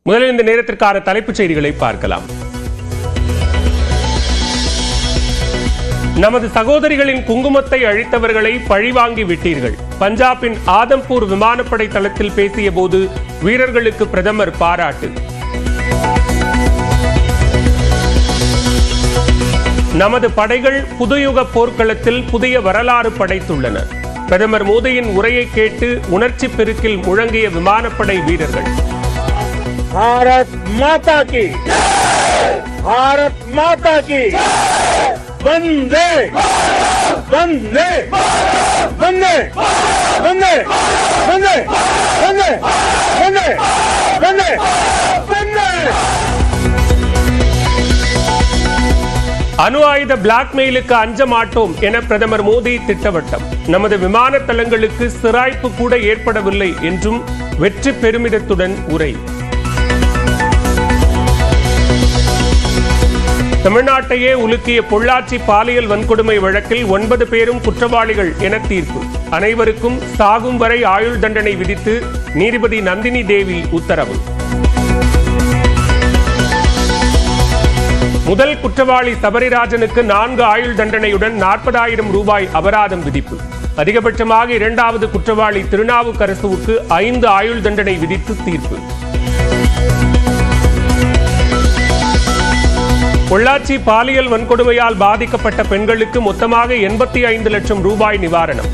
முதலில் இந்த நேரத்திற்கான தலைப்புச் செய்திகளை பார்க்கலாம். நமது சகோதரிகளின் குங்குமத்தை அழித்தவர்களை பழிவாங்கி விட்டீர்கள். பஞ்சாபின் ஆதம்பூர் விமானப்படை தளத்தில் பேசிய போது வீரர்களுக்கு பிரதமர் பாராட்டு. நமது படைகள் புதுயுக போர்க்களத்தில் புதிய வரலாறு படைத்துள்ளன. பிரதமர் மோடியின் உரையை கேட்டு உணர்ச்சி பெருக்கில் முழங்கிய விமானப்படை வீரர்கள். भारत माता की, भारत माता की, वंदे वंदे वंदे वंदे वंदे वंदे वंदे वंदे वंदे. அணு ஆயுத பிளாக்மெயிலுக்கு அஞ்ச மாட்டோம் என பிரதமர் மோடி திட்டவட்டம். நமது விமான தளங்களுக்கு சிராய்ப்பு கூட ஏற்படவில்லை என்றும் வெற்றி பெருமிதத்துடன் உரை. தமிழ்நாட்டையே உலுக்கிய பொள்ளாச்சி பாலியல் வன்கொடுமை வழக்கில் 9 பேரும் குற்றவாளிகள் என தீர்ப்பு. அனைவருக்கும் சாகும் வரை ஆயுள் தண்டனை விதித்து நீதிபதி நந்தினி தேவி உத்தரவு. முதல் குற்றவாளி சபரிராஜனுக்கு 4 ஆயுள் தண்டனையுடன் 40,000 ரூபாய் அபராதம் விதிப்பு. அதிகபட்சமாக 2வது குற்றவாளி திருநாவுக்கரசுவுக்கு 5 ஆயுள் தண்டனை விதித்து தீர்ப்பு. பொள்ளாச்சி பாலியல் வன்கொடுமையால் பாதிக்கப்பட்ட பெண்களுக்கு மொத்தமாக 85 லட்சம் ரூபாய் நிவாரணம்.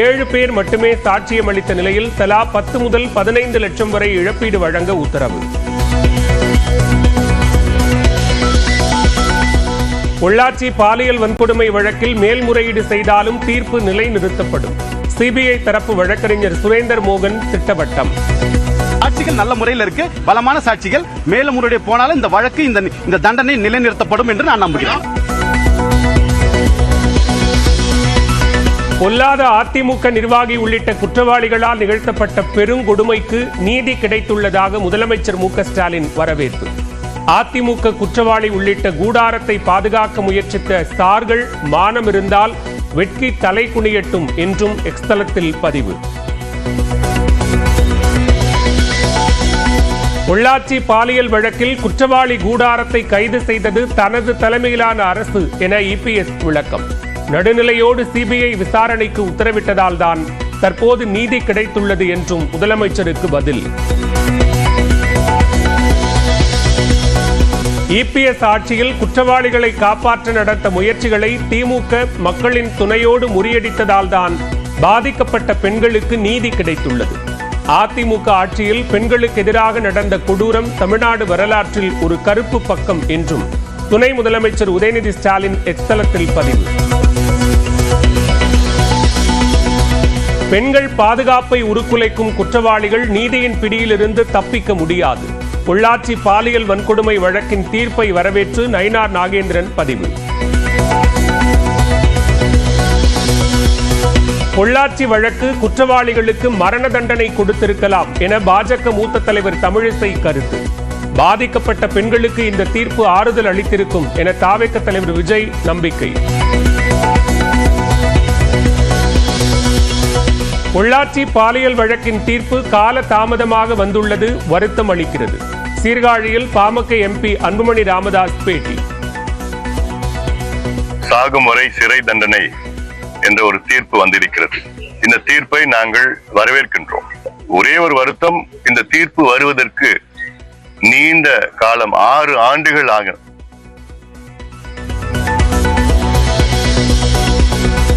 7 பேர் மட்டுமே சாட்சியம் அளித்த நிலையில் தலா 10 முதல் 15 லட்சம் வரை இழப்பீடு வழங்க உத்தரவு. பொள்ளாச்சி பாலியல் வன்கொடுமை வழக்கில் மேல்முறையீடு செய்தாலும் தீர்ப்பு நிலைநிறுத்தப்படும். சிபிஐ தரப்பு வழக்கறிஞர் சுரேந்தர் மோகன் திட்டவட்டம். சாட்சிகள் நல்ல முறையில் இருக்கு, பலமான சாட்சிகள். மேலும் முறையீடு போனாலும் இந்த வழக்கு இந்த தண்டனை நிலைநிறுத்தப்படும் என்று நான் நம்புகிறேன். பொல்லாத அதிமுக நிர்வாகி உள்ளிட்ட குற்றவாளிகளால் நிகழ்த்தப்பட்ட பெருங்கொடுமைக்கு நீதி கிடைத்துள்ளதாக முதலமைச்சர் மு.க. ஸ்டாலின் வரவேற்பு. அதிமுக குற்றவாளி உள்ளிட்ட கூடாரத்தை பாதுகாக்க முயற்சித்த ஸ்டார்கள் மானம் இருந்தால் வெட்கி தலை குனியட்டும் என்றும் எக்ஸ் தளத்தில் பதிவு. பொள்ளாச்சி பாலியல் வழக்கில் குற்றவாளி கூடாரத்தை கைது செய்தது தனது தலைமையிலான அரசு என இபிஎஸ் விளக்கம். நடுநிலையோடு சிபிஐ விசாரணைக்கு உத்தரவிட்டதால் தான் தற்போது நீதி கிடைத்துள்ளது என்றும் முதலமைச்சருக்கு பதில். இபிஎஸ் ஆட்சியில் குற்றவாளிகளை காப்பாற்ற நடத்த முயற்சிகளை திமுக மக்களின் துணையோடு முறியடித்ததால் தான் பாதிக்கப்பட்ட பெண்களுக்கு நீதி கிடைத்துள்ளது. அதிமுக ஆட்சியில் பெண்களுக்கு எதிராக நடந்த கொடூரம் தமிழ்நாடு வரலாற்றில் ஒரு கருப்பு பக்கம் என்றும் துணை முதலமைச்சர் உதயநிதி ஸ்டாலின் எக்ஸ் தளத்தில் பதிவு. பெண்கள் பாதுகாப்பை உருக்குலைக்கும் குற்றவாளிகள் நீதியின் பிடியிலிருந்து தப்பிக்க முடியாது. பொள்ளாச்சி பாலியல் வன்கொடுமை வழக்கின் தீர்ப்பை வரவேற்று நயினார் நாகேந்திரன் பதிவு. பொள்ளாச்சி வழக்கு குற்றவாளிகளுக்கு மரண தண்டனை கொடுத்திருக்கலாம் என பாஜக மூத்த தலைவர் தமிழிசை கருத்து. பாதிக்கப்பட்ட பெண்களுக்கு இந்த தீர்ப்பு ஆறுதல் அளித்திருக்கும் என தாவேக தலைவர் விஜய் நம்பிக்கை. பொள்ளாச்சி பாலியல் வழக்கின் தீர்ப்பு கால தாமதமாக வந்துள்ளது வருத்தம் அளிக்கிறது. சீர்காழியில் பாமக எம்பி அன்புமணி ராமதாஸ் பேட்டி. சாகும் வரை சிறை தண்டனை என்ற ஒரு தீர்ப்பு வந்திருக்கிறது. இந்த தீர்ப்பை நாங்கள் வரவேற்கின்றோம். ஒரே ஒரு வருத்தம், இந்த தீர்ப்பு வருவதற்கு நீண்ட காலம் 6 ஆண்டுகள் ஆகும்.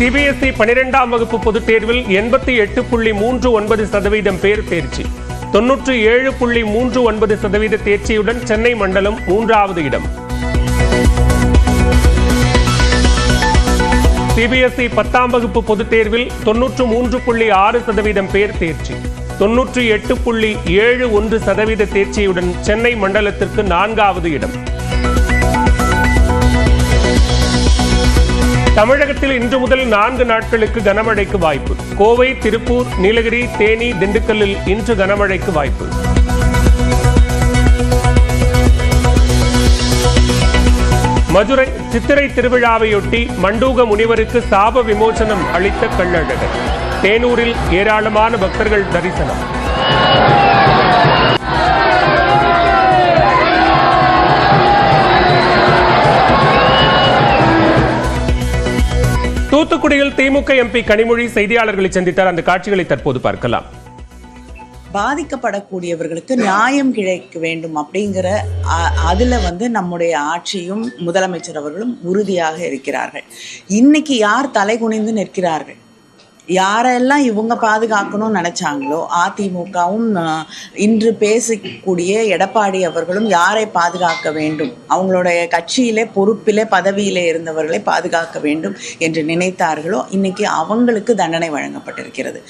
சிபிஎஸ்இ 12ஆம் வகுப்பு பொதுத் தேர்வில் 88.39% பேர் தேர்ச்சி. 97.39% தேர்ச்சியுடன் சென்னை மண்டலம் 3வது இடம். சிபிஎஸ்இ 10ஆம் வகுப்பு பொதுத் தேர்வில் 93.6% பேர் தேர்ச்சி. 98.71% தேர்ச்சியுடன் சென்னை மண்டலத்திற்கு 4வது இடம். தமிழகத்தில் இன்று முதல் 4 நாட்களுக்கு கனமழைக்கு வாய்ப்பு. கோவை, திருப்பூர், நீலகிரி, தேனி, திண்டுக்கல்லில் இன்று கனமழைக்கு வாய்ப்பு. மதுரை சித்திரை திருவிழாவையொட்டி மண்டூக முனிவருக்கு சாப விமோசனம் அளித்த கள்ளழகர். தேனூரில் ஏராளமான பக்தர்கள் தரிசனம். தூத்துக்குடியில் திமுக எம்பி கனிமொழி செய்தியாளர்களை சந்தித்தார். அந்த காட்சிகளை தற்போது பார்க்கலாம். பாதிக்கப்படக்கூடியவர்களுக்கு நியாயம் கிடைக்க வேண்டும் அப்படிங்கிற அதுல நம்முடைய ஆட்சியும் முதலமைச்சர் அவர்களும் உறுதியாக இருக்கிறார்கள். இன்னைக்கு யார் தலை குனிந்து நிற்கிறார்கள், யாரெல்லாம் இவங்க பாதுகாக்கணும்னு நினைச்சாங்களோ, அதிமுகவும் இன்று பேசக்கூடிய எடப்பாடி அவர்களும் யாரை பாதுகாக்க வேண்டும், அவங்களுடைய கட்சியிலே பொறுப்பிலே பதவியிலே இருந்தவர்களை பாதுகாக்க வேண்டும் என்று நினைத்தார்களோ, இன்னைக்கு அவங்களுக்கு தண்டனை வழங்கப்பட்டிருக்கிறது.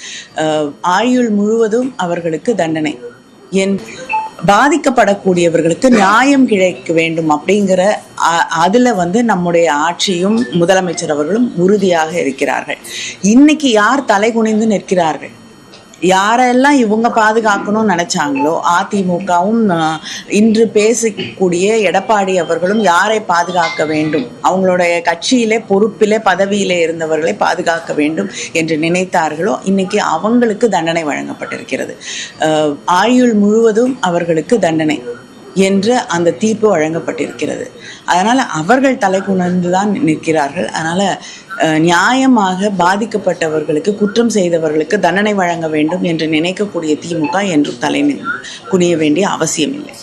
ஆயுள் முழுவதும் அவர்களுக்கு தண்டனை. பாதிக்கப்படக்கூடியவர்களுக்கு நியாயம் கிடைக்க வேண்டும் அப்படிங்கிற அதுல நம்முடைய ஆட்சியும் முதலமைச்சர் அவர்களும் உறுதியாக இருக்கிறார்கள். இன்னைக்கு யார் தலை குனிந்து நிற்கிறார்கள், யாரெல்லாம் இவங்க பாதுகாக்கணும்னு நினைச்சாங்களோ, அதிமுகவும் இன்று பேசக்கூடிய எடப்பாடி அவர்களும் யாரை பாதுகாக்க வேண்டும், அவங்களுடைய கட்சியிலே பொறுப்பிலே பதவியிலே இருந்தவர்களை பாதுகாக்க வேண்டும் என்று நினைத்தார்களோ, இன்னைக்கு அவங்களுக்கு தண்டனை வழங்கப்பட்டிருக்கிறது. ஆயுள் முழுவதும் அவர்களுக்கு தண்டனை என்று அந்த தீர்ப்பு வழங்கப்பட்டிருக்கிறது. அதனால அவர்கள் தலை குனிந்துதான் நிற்கிறார்கள். அதனால நியாயமாக பாதிக்கப்பட்டவர்களுக்கு, குற்றம் செய்தவர்களுக்கு தண்டனை வழங்க வேண்டும் என்று நினைக்கக்கூடிய திமுக என்றும் தலை குனிய வேண்டிய அவசியமில்லை.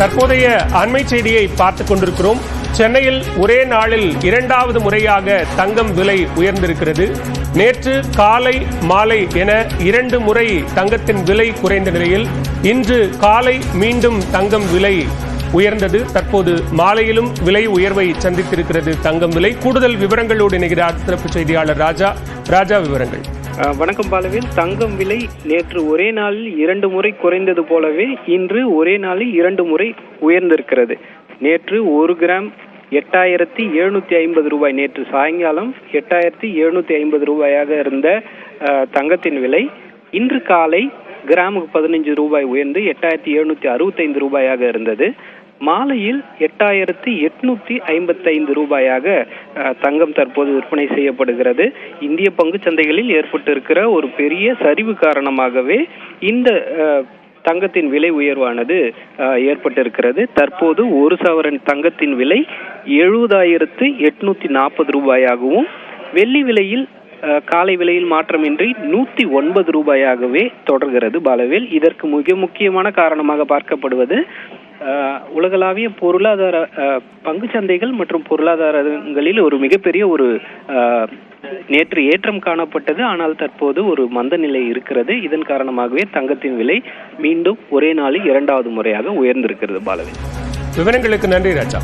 தற்போதைய அண்மை செய்தியை பார்த்துக் கொண்டிருக்கிறோம். சென்னையில் ஒரே நாளில் இரண்டாவது முறையாக தங்கம் விலை உயர்ந்திருக்கிறது. நேற்று காலை மாலை என 2 முறை தங்கத்தின் விலை குறைந்த நிலையில் இன்று காலை மீண்டும் தங்கம் விலை உயர்ந்தது. தற்போது மாலையிலும் விலை உயர்வை சந்தித்திருக்கிறது தங்கம் விலை. கூடுதல் விவரங்களோடு இணைகிறார் சிறப்பு செய்தியாளர் ராஜா. ராஜா, விவரங்கள். வணக்கம் பாலவேல். தங்கம் விலை நேற்று ஒரே நாளில் 2 முறை குறைந்தது போலவே இன்று ஒரே நாளில் 2 முறை உயர்ந்திருக்கிறது. நேற்று 1 கிராம் 8750 ரூபாய், நேற்று சாயங்காலம் 8750 ரூபாயாக இருந்த தங்கத்தின் விலை இன்று காலை கிராமுக்கு 15 ரூபாய் உயர்ந்து 8765 ரூபாயாக இருந்தது. மாலையில் 8855 ரூபாயாக தங்கம் தற்போது விற்பனை செய்யப்படுகிறது. இந்திய பங்கு சந்தைகளில் ஏற்பட்டிருக்கிற ஒரு பெரிய சரிவு காரணமாகவே இந்த தங்கத்தின் விலை உயர்வானது ஏற்பட்டிருக்கிறது. தற்போது 1 சவரன் தங்கத்தின் விலை 70,840 ரூபாயாகவும், வெள்ளி விலையில் காலை விலையில் மாற்றமின்றி 109 ரூபாயாகவே தொடர்கிறது பாலவேல். இதற்கு மிக முக்கியமான காரணமாக பார்க்கப்படுவது உலகளாவிய பொருளாதார பங்கு சந்தைகள் மற்றும் பொருளாதாரங்களில் ஒரு மிகப்பெரிய ஒரு நேற்று ஏற்றம் காணப்பட்டது. ஆனால் தற்போது ஒரு மந்த நிலை இருக்கிறது. இதன் காரணமாகவே தங்கத்தின் விலை மீண்டும் ஒரே நாளில் 2வது முறையாக உயர்ந்திருக்கிறது பாலவேல். விவரங்களுக்கு நன்றி ராஜா.